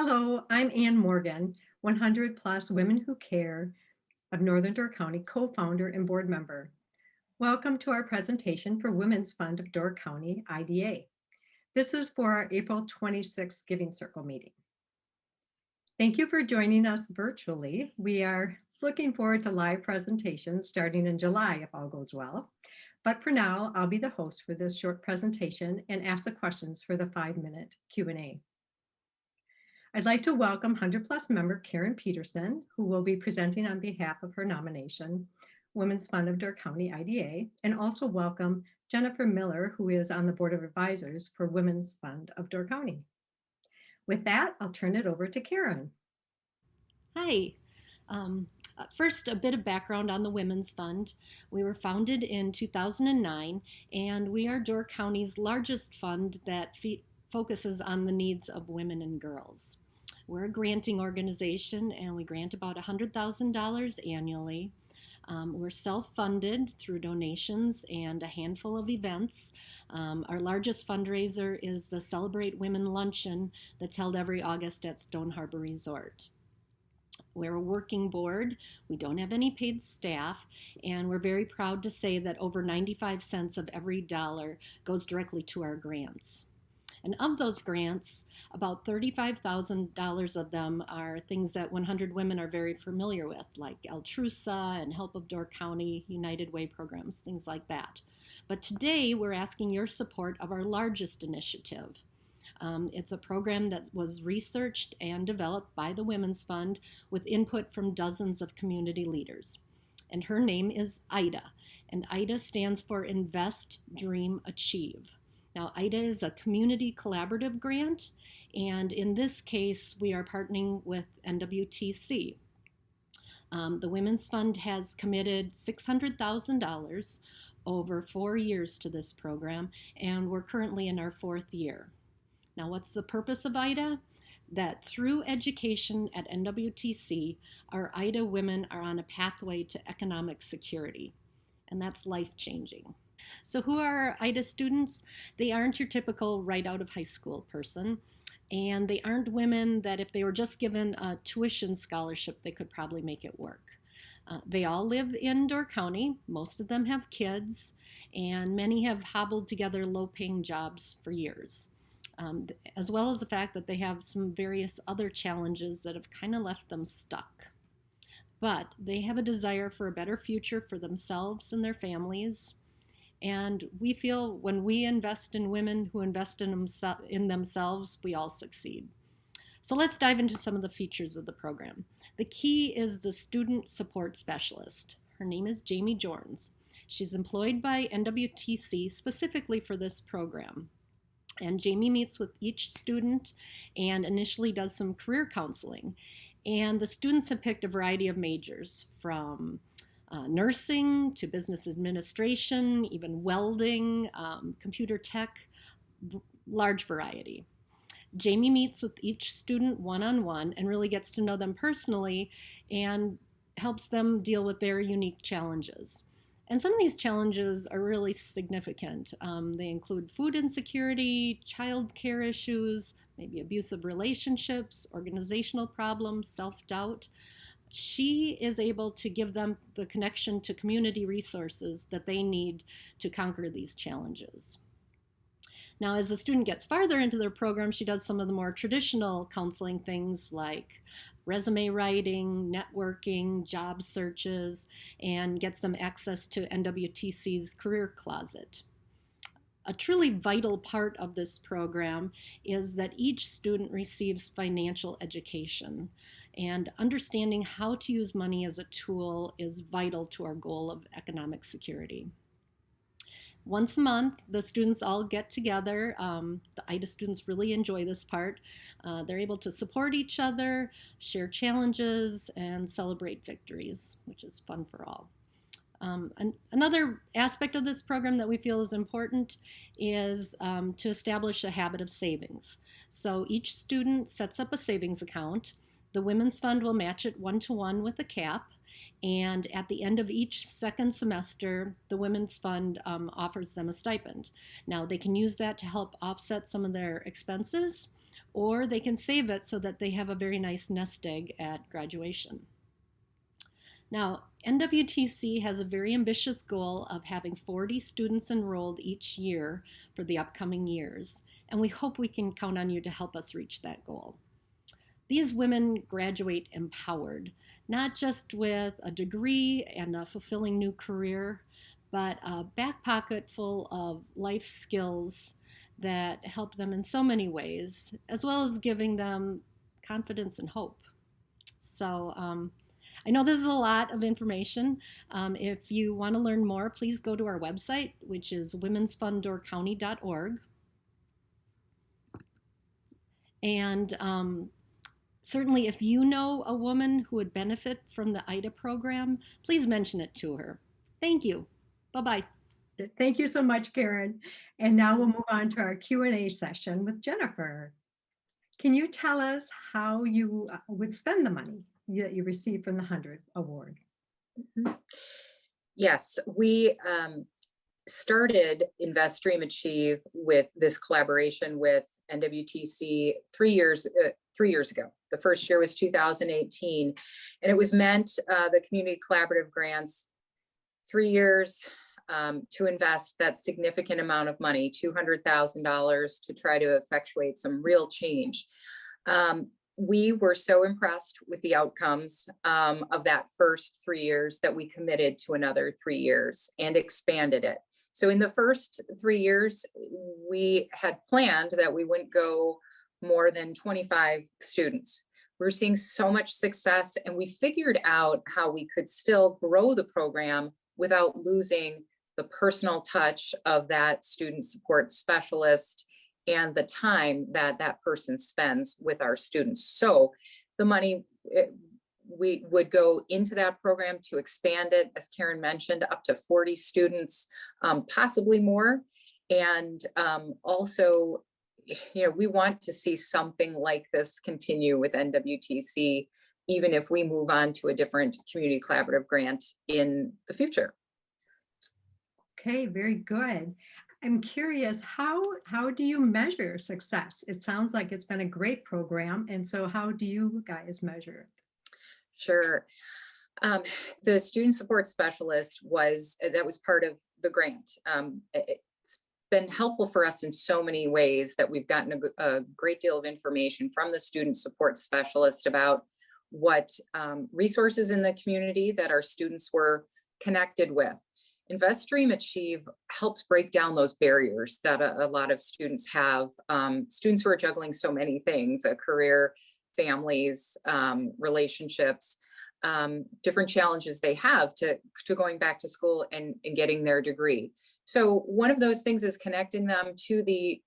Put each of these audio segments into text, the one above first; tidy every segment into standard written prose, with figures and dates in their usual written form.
Hello, I'm Ann Morgan, 100 Plus Women Who Care of Northern Door County, co-founder and board member. Welcome to our presentation for Women's Fund of Door County, IDA. This is for our April 26th Giving Circle meeting. Thank you for joining us virtually. We are looking forward to live presentations starting in July if all goes well. But for now, I'll be the host for this short presentation and ask the questions for the 5-minute Q&A. I'd like to welcome 100 Plus member Karen Peterson, who will be presenting on behalf of her nomination, Women's Fund of Door County IDA, and also welcome Jennifer Miller, who is on the Board of Advisors for Women's Fund of Door County. With that, I'll turn it over to Karen. Hi. First, a bit of background on the Women's Fund. We were founded in 2009, and we are Door County's largest fund that focuses on the needs of women and girls. We're a granting organization, and we grant about $100,000 annually. We're self-funded through donations and a handful of events. Our largest fundraiser is the Celebrate Women Luncheon that's held every August at Stone Harbor Resort. We're a working board. We don't have any paid staff, and we're very proud to say that over 95 cents of every dollar goes directly to our grants. And of those grants, about $35,000 of them are things that 100 Women are very familiar with, like Altrusa and Help of Door County, United Way programs, things like that. But today we're asking your support of our largest initiative. It's a program that was researched and developed by the Women's Fund with input from dozens of community leaders. And her name is IDA, and IDA stands for Invest, Dream, Achieve. Now, IDA is a community collaborative grant, and in this case, we are partnering with NWTC. The Women's Fund has committed $600,000 over 4 years to this program, and we're currently in our 4th year. Now, what's the purpose of IDA? That through education at NWTC, our IDA women are on a pathway to economic security, and that's life-changing. So who are our IDA students? They aren't your typical right out of high school person, and they aren't women that if they were just given a tuition scholarship, they could probably make it work. They all live in Door County. Most of them have kids, and many have hobbled together low-paying jobs for years. As well as the fact that they have some various other challenges that have kind of left them stuck. But they have a desire for a better future for themselves and their families. And we feel when we invest in women who invest in themselves, we all succeed. So let's dive into some of the features of the program. The key is the student support specialist. Her name is Jamie Jorns. She's employed by NWTC specifically for this program. And Jamie meets with each student and initially does some career counseling. And the students have picked a variety of majors from nursing to business administration, even welding, computer tech, large variety. Jamie meets with each student one-on-one and really gets to know them personally and helps them deal with their unique challenges. And some of these challenges are really significant. They include food insecurity, child care issues, maybe abusive relationships, organizational problems, self-doubt. She is able to give them the connection to community resources that they need to conquer these challenges. Now, as the student gets farther into their program, she does some of the more traditional counseling things like resume writing, networking, job searches, and gets them access to NWTC's Career Closet. A truly vital part of this program is that each student receives financial education, and understanding how to use money as a tool is vital to our goal of economic security. Once a month, the students all get together. The IDA students really enjoy this part. They're able to support each other, share challenges, and celebrate victories, which is fun for all. Another aspect of this program that we feel is important is to establish a habit of savings. So each student sets up a savings account. The Women's Fund will match it 1-to-1 with a cap. And at the end of each second semester, the Women's Fund offers them a stipend. Now, they can use that to help offset some of their expenses, or they can save it so that they have a very nice nest egg at graduation. Now, NWTC has a very ambitious goal of having 40 students enrolled each year for the upcoming years, and we hope we can count on you to help us reach that goal. These women graduate empowered, not just with a degree and a fulfilling new career, but a back pocket full of life skills that help them in so many ways, as well as giving them confidence and hope. So I know this is a lot of information. If you want to learn more, please go to our website, which is womensfunddoorcounty.org. And certainly, if you know a woman who would benefit from the IDA program, please mention it to her. Thank you. Bye-bye. Thank you so much, Karen. And now we'll move on to our Q&A session with Jennifer. Can you tell us how you would spend the money that you received from the 100 award? Yes, we started Invest, Dream, Achieve with this collaboration with NWTC 3 years ago. The first year was 2018, and it was meant, the community collaborative grants, 3 years to invest that significant amount of money, $200,000, to try to effectuate some real change. We were so impressed with the outcomes of that first 3 years that we committed to another 3 years and expanded it. So in the first 3 years, we had planned that we wouldn't go more than 25 students. We're seeing so much success, and we figured out how we could still grow the program without losing the personal touch of that student support specialist and the time that that person spends with our students. So the money, we would go into that program to expand it, as Karen mentioned, up to 40 students, possibly more. And also, we want to see something like this continue with NWTC, even if we move on to a different community collaborative grant in the future. Okay, very good. I'm curious, how do you measure success? It sounds like it's been a great program. And so how do you guys measure it? Sure. The student support specialist was part of the grant. It's been helpful for us in so many ways that we've gotten a great deal of information from the student support specialist about what resources in the community that our students were connected with. Invest, Dream, Achieve helps break down those barriers that a lot of students have. Students who are juggling so many things, a career, families, relationships, different challenges they have to going back to school and getting their degree. So one of those things is connecting them to the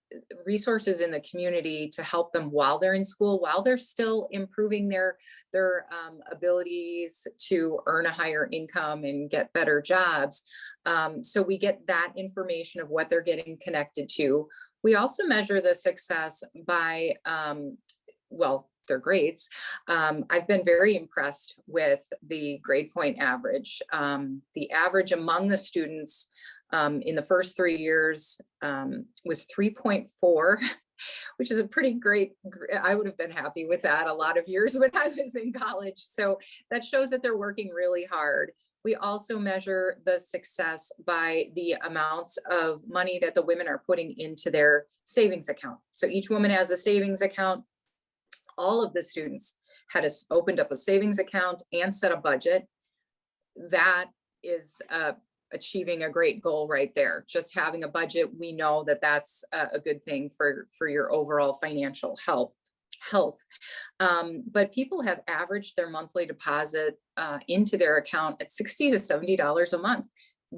resources in the community to help them while they're in school, while they're still improving their abilities to earn a higher income and get better jobs. So we get that information of what they're getting connected to. We also measure the success by, their grades. I've been very impressed with the grade point average. The average among the students in the first 3 years was 3.4, which is a pretty great. I would have been happy with that a lot of years when I was in college. So that shows that they're working really hard. We also measure the success by the amounts of money that the women are putting into their savings account. So each woman has a savings account. All of the students had opened up a savings account and set a budget. That is achieving a great goal right there. Just having a budget, we know that that's a good thing for your overall financial health. But people have averaged their monthly deposit into their account at $60 to $70 a month.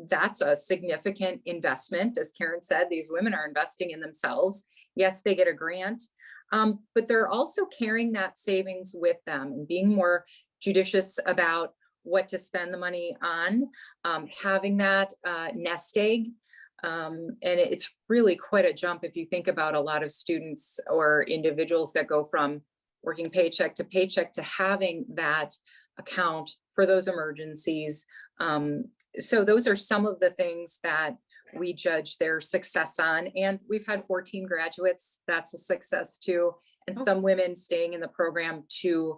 That's a significant investment. As Karen said, these women are investing in themselves. Yes, they get a grant, but they're also carrying that savings with them and being more judicious about what to spend the money on, having that nest egg. And it's really quite a jump if you think about a lot of students or individuals that go from working paycheck to paycheck to having that account for those emergencies. So those are some of the things that we judge their success on. And we've had 14 graduates. That's a success too. and Oh, some women staying in the program to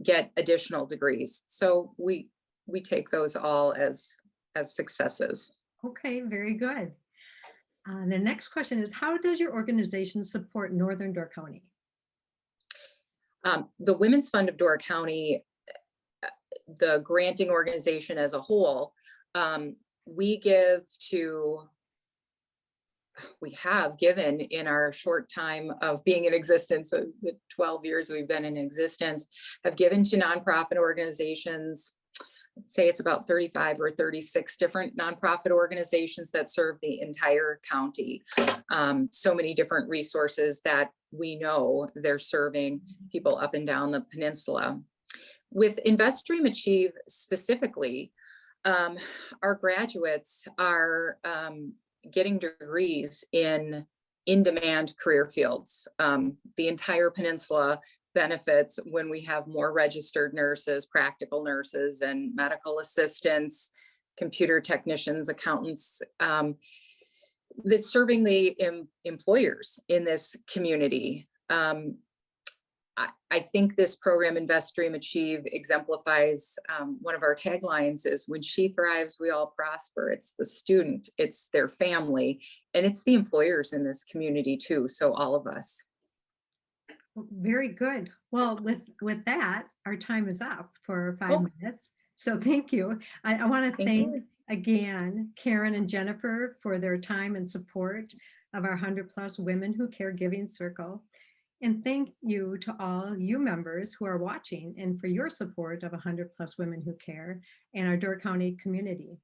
get additional degrees. So we take those all as successes. okay, very good. The next question is, how does your organization support Northern Door County? The Women's Fund of Door County, the granting organization as a whole, we have given in our short time of being in existence, of the 12 years we've been in existence, have given to nonprofit organizations. Say it's about 35 or 36 different nonprofit organizations that serve the entire county. So many different resources that we know they're serving people up and down the peninsula. With InvestStream Achieve specifically, our graduates are getting degrees in in-demand career fields. The entire peninsula benefits when we have more registered nurses, practical nurses, and medical assistants, computer technicians, accountants, that's serving the employers in this community. I think this program, InvestStream Achieve, exemplifies one of our taglines is, when she thrives, we all prosper. It's the student, it's their family, and it's the employers in this community too. So all of us. Very good. Well, with that, our time is up for 5 Oh. minutes. So thank you. I want to Thank thank you. again Karen and Jennifer for their time and support of our 100+ Women Who Care Giving Circle. And thank you to all you members who are watching and for your support of 100+ Women Who Care and our Door County community.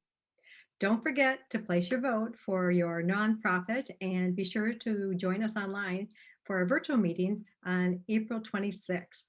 Don't forget to place your vote for your nonprofit, and be sure to join us online for our virtual meeting on April 26th.